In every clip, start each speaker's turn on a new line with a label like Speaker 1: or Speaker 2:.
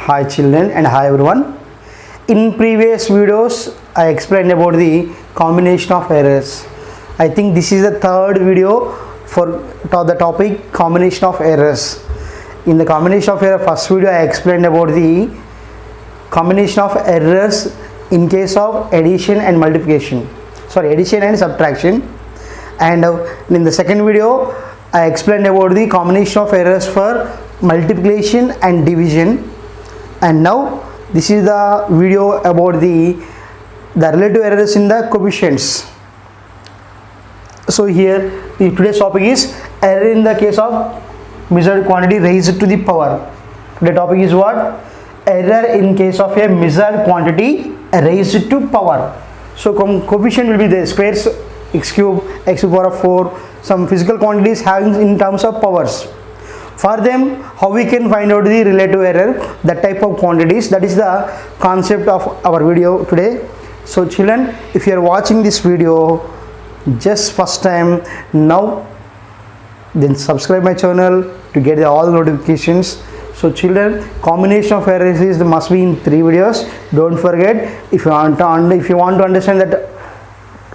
Speaker 1: Hi children and hi everyone. In previous videos I explained about the combination of errors. I think this is the third video for the topic combination of errors. In the combination of error first video I explained about the combination of errors in case of addition and multiplication. Addition and subtraction. And in the second video I explained about the combination of errors for multiplication and division. And now this is the video about the relative errors in the coefficients. So here today's topic is error in the case of measured quantity raised to the power. Today's topic is what? Error in case of a measured quantity raised to power. So coefficient will be the squares, x cube, x to the power of 4, some physical quantities having in terms of powers. For them, how we can find out the relative error, that type of quantities, that is the concept of our video today. So children, if you are watching this video just first time now, then subscribe my channel to get all notifications. So children, combination of errors is must be in 3 videos. Don't forget, if you want to understand that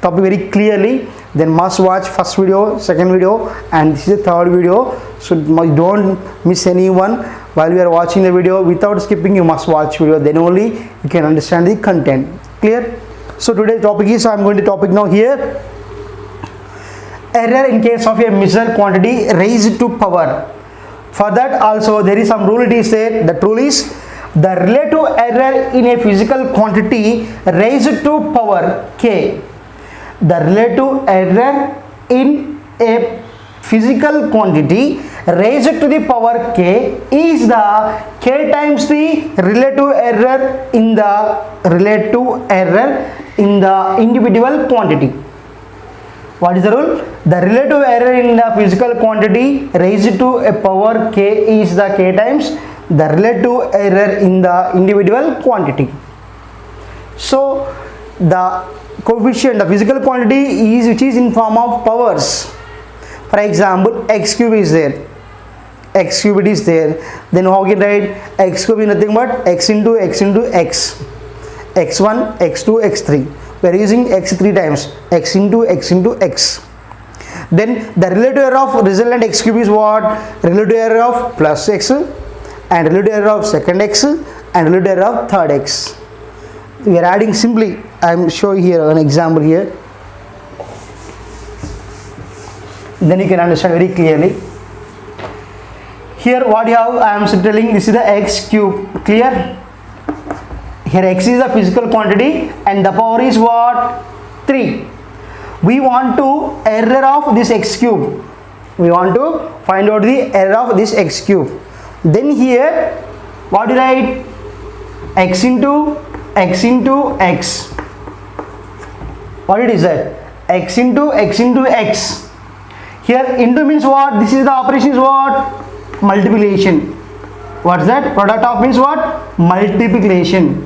Speaker 1: topic very clearly, then must watch first video, second video, and this is the third video. So don't miss anyone while we are watching the video. Without skipping, you must watch video, then only you can understand the content. Clear? So today's topic is, I am going to topic now here, error in case of a measured quantity raised to power. For that also there is some rule. It is said, the rule is the relative error in a physical quantity raised to power k. The relative error in a physical quantity raised to the power k is the k times the relative error in the individual quantity. What is the rule? The relative error in the physical quantity raised to a power k is the k times the relative error in the individual quantity. So the coefficient, the physical quantity is which is in form of powers. For example, x cube is there, x cube is there, then how can write x cube is nothing but x into x into x, x1, x2, x3. We are using x 3 times, x into x into x. Then the relative error of resultant x cube is what? Relative error of plus x and relative error of second x and relative error of third x. We are adding simply, I am showing here an example here, then you can understand very clearly. Here what you have, I am telling, this is the x cube. Clear? Here x is the physical quantity and the power is what? 3. We want to error of this x cube. We want to find out the error of this x cube. Then here what do you write? X into x into x. What it is that? X into x into x. Here into means what? This is the operation is what? Multiplication. What's that? Product of means what? Multiplication.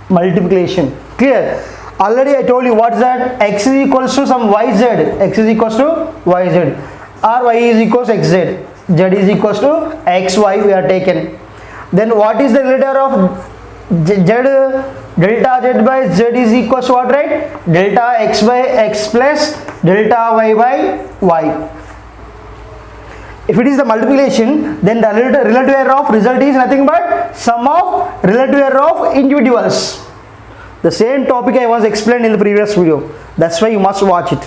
Speaker 1: Multiplication. Clear? Already I told you what's that? X is equals to some yz. X is equals to yz, or y is equals to xz. Z is equals to xy we are taken. Then what is the relative of z? Delta z by z is equals to what, right? Delta x by x plus delta y by y. If it is the multiplication, then the relative error of result is nothing but sum of relative error of individuals. The same topic I was explained in the previous video. That's why you must watch it.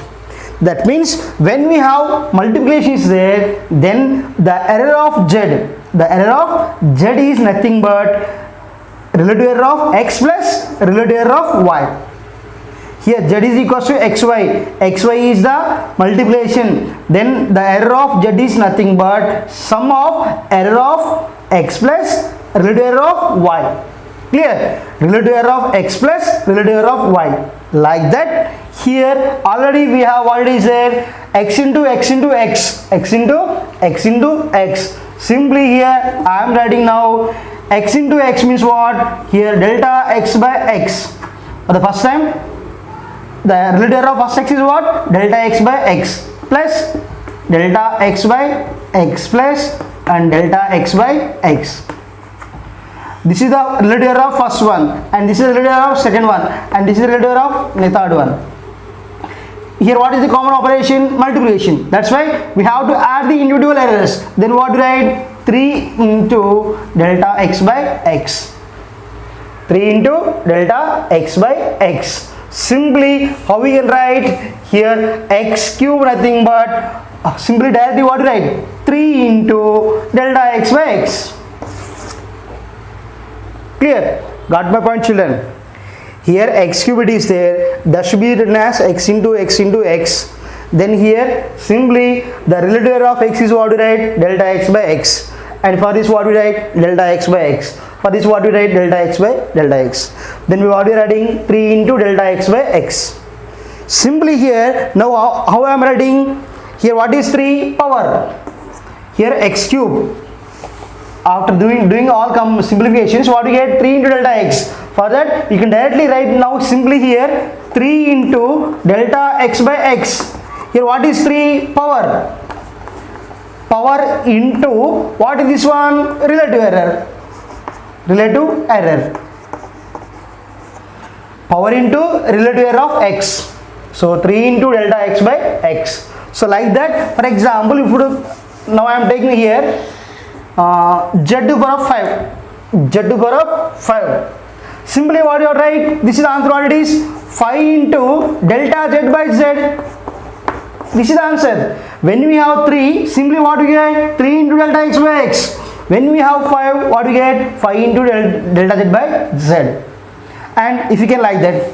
Speaker 1: That means when we have multiplication is there, then the error of z, is nothing but relative error of x plus relative error of y. Here z is equals to xy is the multiplication, then the error of z is nothing but sum of error of x plus relative error of y. Clear? Relative error of x plus relative error of y. Like that, here already we have what is there? X into x into x, x into x into x. Simply here I am writing now x into x means what? Here delta x by x. For the first time, the relative error of first x is what? Delta x by x plus delta x by x plus and delta x by x. This is the relative error of first one, and this is the relative error of second one, and this is the relative error of the third one. Here what is the common operation? Multiplication. That's why we have to add the individual errors. Then what do we write? 3 into delta x by x. 3 into delta x by x. Simply how we can write here? X cube nothing but simply directly what to write? 3 into delta x by x. Clear? Got my point, children? Here x cube is there, that should be written as x into x into x. Then here simply the relative error of x is what we write? Delta x by x. And for this what we write? Delta x by x. For this what we write? Delta x by delta x. Then we what we are writing? 3 into delta x by x. Simply here now how I am writing? Here what is 3? Power. Here x cube. After doing all simplifications, what we get? 3 into delta x. For that you can directly write now simply here 3 into delta x by x. Here what is 3? Power. Power into what is this one? Relative error. Relative error. Power into relative error of x. So 3 into delta x by x. So like that, for example, if you now I am taking here z to the power of 5. Z to the power of 5. Simply what you write? This is the answer. What it is? 5 into delta z by z. This is the answer. When we have 3, simply what we get? 3 into delta x by x. When we have 5, what we get? 5 into delta z by z. And if you can like that,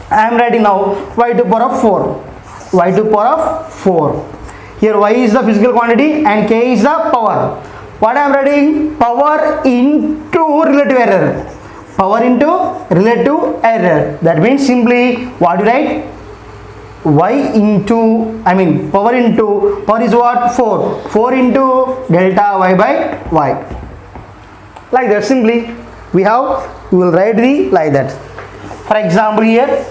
Speaker 1: I am writing now y to the power of 4. Y to the power of 4. Here y is the physical quantity and k is the power. What I am writing? Power into relative error. Power into relative error. That means simply what you write? Y into, power into, power is what? 4. 4 into delta y by y. Like that simply we will write the like that. For example here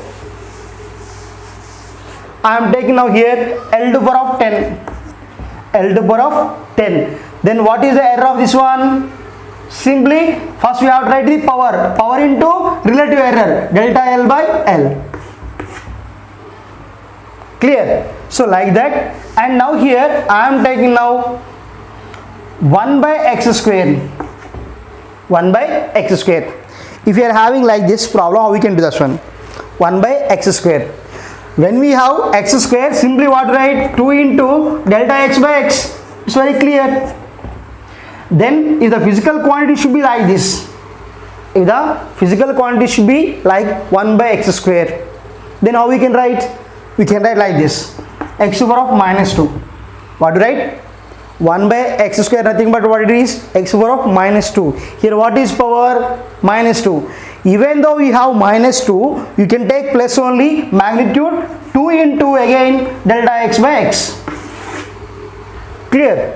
Speaker 1: I am taking now here L to the power of 10. L to the power of 10. Then what is the error of this one? Simply first we have to write the power. Power into relative error. Delta L by L. Clear? So like that. And now here I am taking now 1 by x square. 1 by x square. If you are having like this problem, how we can do this one? 1 by x square. When we have x square, simply what write? 2 into delta x by x. It's very clear. Then if the physical quantity should be like this, if the physical quantity should be like 1 by x square, then how we can write? We can write like this: x to the power of minus 2. What to write? 1 by x square, nothing but what it is? X to the power of minus 2. Here what is power? Minus 2. Even though we have minus 2, you can take plus only, magnitude 2 into again delta x by x. Clear?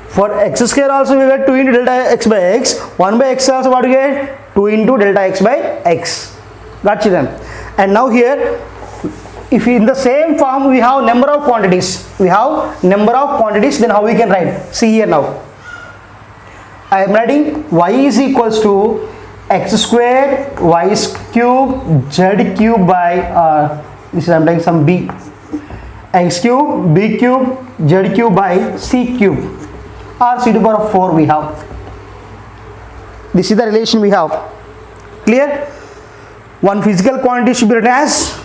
Speaker 1: For x square also we get 2 into delta x by x. 1 by x also what we get? 2 into delta x by x. Got you then? And now here, if in the same form we have number of quantities, then how we can write? See here now. I am writing y is equals to x square y cube z cube by this is I am taking some b, x cube b cube z cube by c cube, or c to the power of 4 we have. This is the relation we have. Clear? One physical quantity should be written as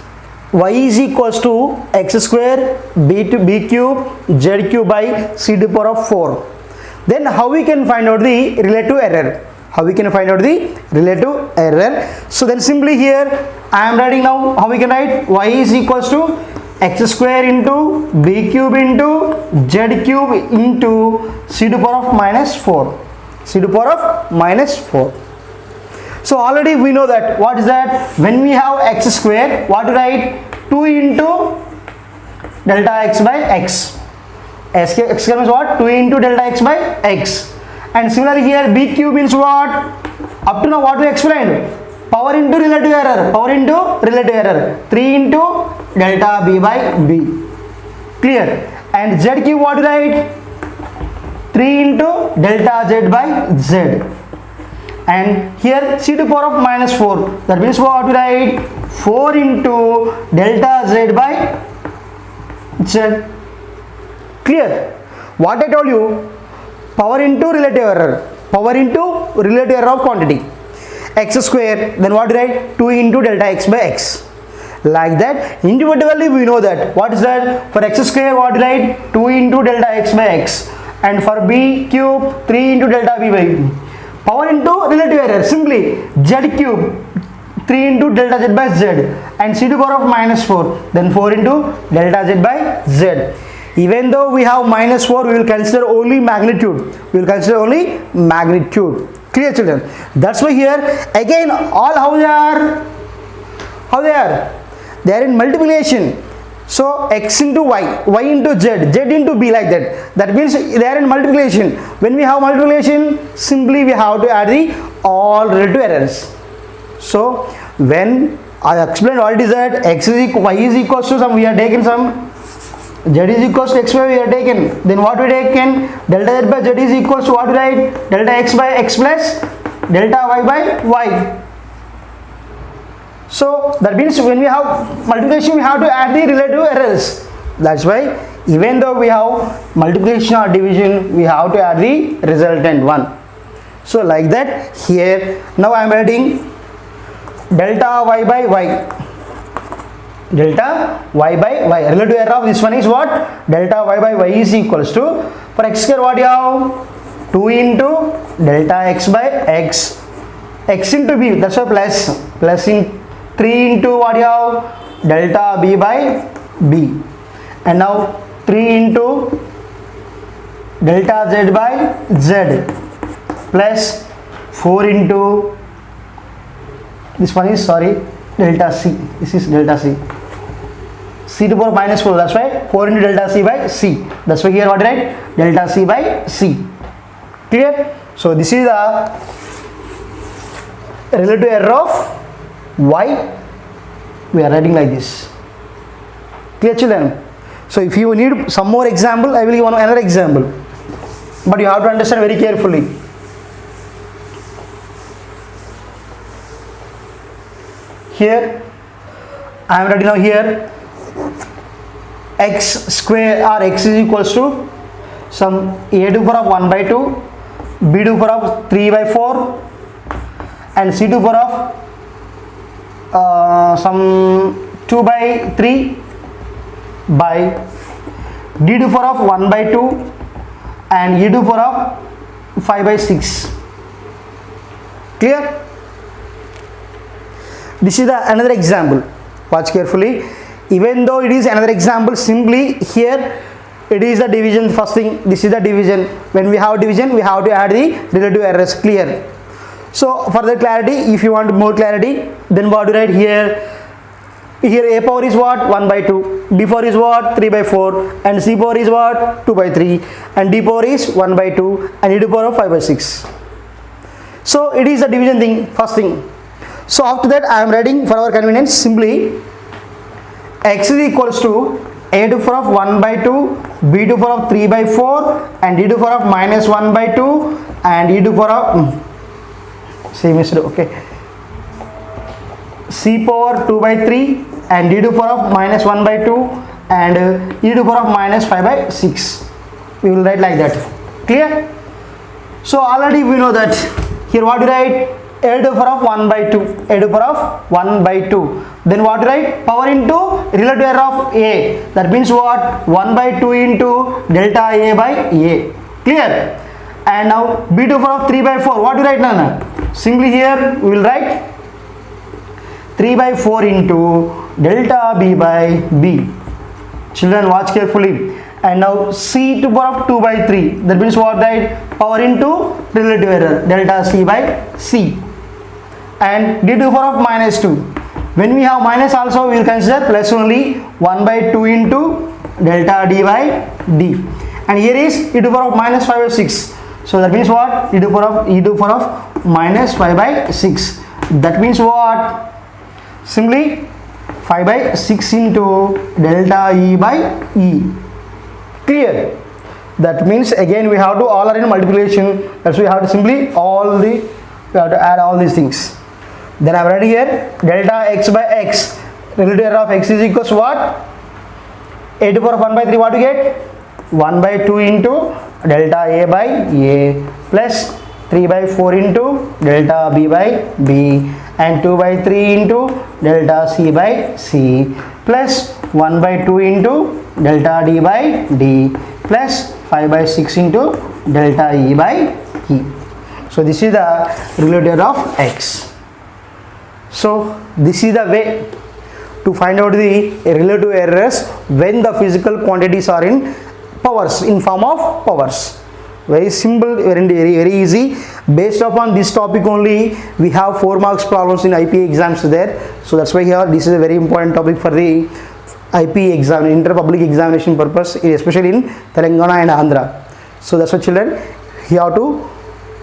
Speaker 1: y is equals to x square b cube z cube by c to the power of 4. Then how we can find out the relative error? So then simply here I am writing now, how we can write? Y is equals to x square into b cube into z cube into c to the power of minus 4. So already we know that. What is that? When we have x square, what to write? 2 into delta x by x. X square means what? 2 into delta x by x. And similarly here b cube means what? Up to now what we explained? Power into relative error. 3 into delta b by b. Clear? And z cube what to write? 3 into delta z by z, and here c to the power of minus 4, that means what we write 4 into delta z by z. Clear? What I told you, power into relative error, power into relative error of quantity, x square, then what we write 2 into delta x by x. Like that, individually we know that. What is that? For x square, what we write 2 into delta x by x, and for b cube 3 into delta b by b. Power into relative error, simply z cube 3 into delta z by z, and c to the power of minus 4, then 4 into delta z by z. Even though we have minus 4, we will consider only magnitude. We will consider only magnitude. Clear, children? That's why here again all how they are? How they are? They are in multiplication. So x into y, y into z, z into b, like that. That means they are in multiplication. When we have multiplication, simply we have to add the all relative errors. So when I explained what is that, x is equal, y is equals to some, we are taken some, z is equals to x by we are taken. Then what we taken? Delta z by z is equals to what we write? Delta x by x plus delta y by y. So that means when we have multiplication, we have to add the relative errors. That's why even though we have multiplication or division, we have to add the resultant one. So like that here, now I am writing delta y by y. Delta y by y. Relative error of this one is what? Delta y by y is equals to, for x square what you have? 2 into delta x by x. X into b, that's why plus in 3 into what you have? Delta b by b. And now 3 into delta z by z plus 4 into, this one is, sorry, delta c. This is delta c. C to the power minus 4, that's why 4 into delta c by c. That's why here what I write? Delta c by c. Clear? So this is the relative error of y. We are writing like this. Clear, children? So if you need some more example, I will give another example, but you have to understand very carefully. Here I am writing now here x square or x is equals to some a to the power of 1 by 2, b to the power of 3 by 4, and c to the power of some 2 by 3 by d to the power of 1 by 2 and e to the power of 5 by 6. Clear? This is another example. Watch carefully. Even though it is another example, simply here it is the division. First thing, this is the division. When we have division, we have to add the relative errors. Clear? So for the clarity, if you want more clarity, then what do you write here? Here a power is what? 1 by 2, b power is what? 3 by 4, and c power is what? 2 by 3, and d power is 1 by 2, and e to the power of 5 by 6. So it is a division thing, first thing. So after that I am writing for our convenience simply x is equals to a to the power of 1 by 2, b to the power of 3 by 4, and d to the power of minus 1 by 2, and e to the power of same is okay, c power 2 by 3, and d to the power of minus 1 by 2, and e to the power of minus 5 by 6. We will write like that. Clear? So already we know that here what we write? A to the power of 1 by 2, a to the power of 1 by 2. Then what we write? Power into relative error of a. That means what? 1 by 2 into delta a by a. Clear? And now b to the power of 3 by 4. What do we write now? Simply here we will write 3 by 4 into delta b by b. Children, watch carefully. And now c to the power of 2 by 3. That means what? Right? Power into relative error, delta c by c. And d to the power of minus 2. When we have minus also, we will consider plus only. 1 by 2 into delta d by d. And here is e to the power of minus 5 by 6. So that means what? E to the power of minus 5 by 6. That means what? Simply 5 by 6 into delta e by e. Clear? That means again we have to all are in multiplication. That's why we have to simply we have to add all these things. Then I've written here delta x by x. Relative error of x is equals to what? A to the power of 1 by 3. What do you get? 1 by 2 into delta a by a plus 3 by 4 into delta b by b and 2 by 3 into delta c by c plus 1 by 2 into delta d by d plus 5 by 6 into delta e by e. So this is the relative error of x. So this is the way to find out the relative errors when the physical quantities are in powers, in form of powers. Very simple, very easy. Based upon this topic only, we have 4 marks problems in IP exams there. So that's why here this is a very important topic for the IP exam, inter-public examination purpose, especially in Telangana and Andhra. So that's why children, you have to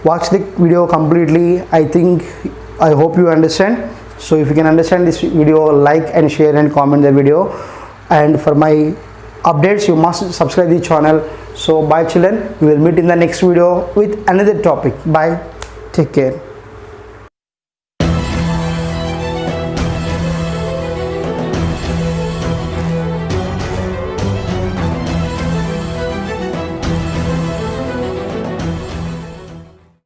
Speaker 1: watch the video completely. I hope you understand. So if you can understand this video, like and share and comment the video. And for my updates, you must subscribe the channel. So bye children, we will meet in the next video with another topic. Bye, take care.